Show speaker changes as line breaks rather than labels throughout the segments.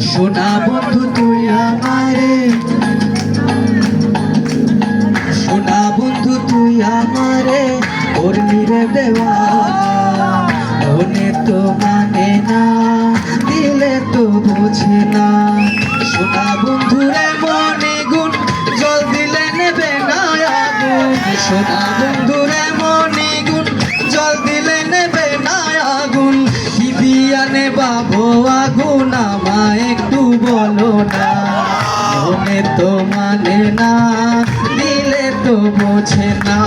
সোনা বন্ধু তুই আমারে, সোনা বন্ধু তুই আমারে করলি রে দেওয়ানা। মনে তো মানে না, দিলে তো বোঝে না। সোনা বন্ধু রে মনে গুণ, জল দিলে নেবে না আগুন। সোনা বন্ধু রে মনে গুণ, জল দিলে নেবে না আগুন। কি দিয়া নেবা গো আগুন, আমায় একটু বলো না। মনে তো মানে না, দিলে তো বোঝে না।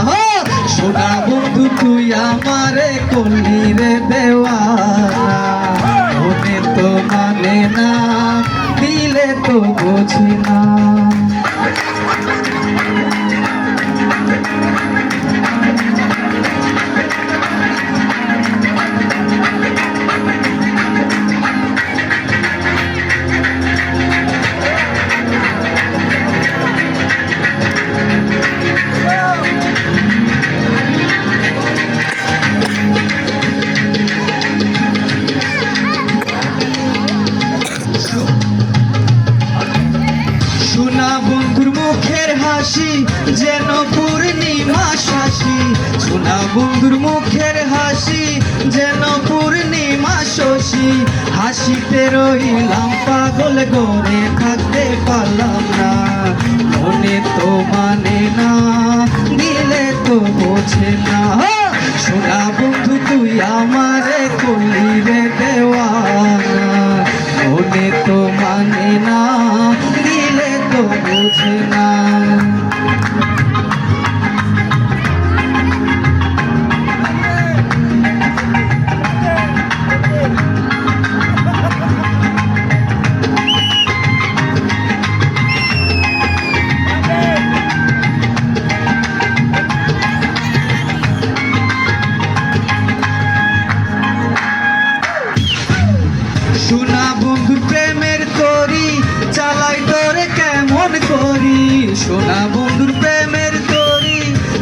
সোনা বন্ধু তুই আমারে করলি রে দেওয়ানা। মনে তো মানে না, দিলে তো বোঝে না। সোনা বন্ধুর মুখের হাসি যেন পূর্ণিমা শশী। সোনা বন্ধুর মুখের হাসি যেন পূর্ণিমা শশী। হাসিতে রইলাম পাগল করে, থাকতে পারলাম না। মনে তো মানে না, দিলে তো বোঝে না। সোনা বন্ধু তুই আমারে করলি রে দেওয়ানা। মনে তো মানে না, দিলে তো বোঝে না। সোনা বন্ধু প্রেমের তরি চালাই তোরে কেমন করি। সোনা বন্ধুর প্রেমের তরি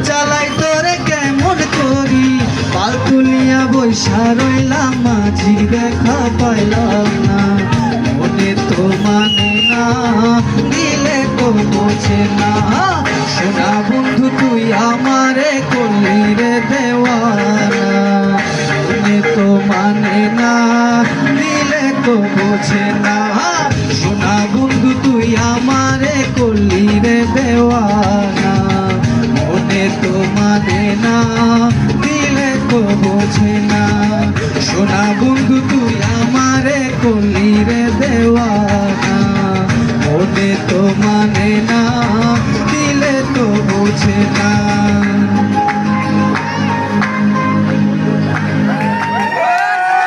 চালাই তোরে কেমন করি। পাল তুলিয়া বৈশা রইলাম, মাঝি দেখা পাইলাম না। মনে তো মানে না, দিলে তো বোঝে না। সোনা বন্ধু তুই আমারে করলি রে দেওয়ানা। মনে তো মানে না, দিলে তো বোঝে না। সোনা বন্ধু তুই আমারে করলি রে দেওয়ানা। মনে তো মানে না, দিলে তো বোঝে না। সোনা বন্ধু তুই আমারে করলি রে দেওয়ানা। মনে তো মানে না, দিলে তো বোঝে না।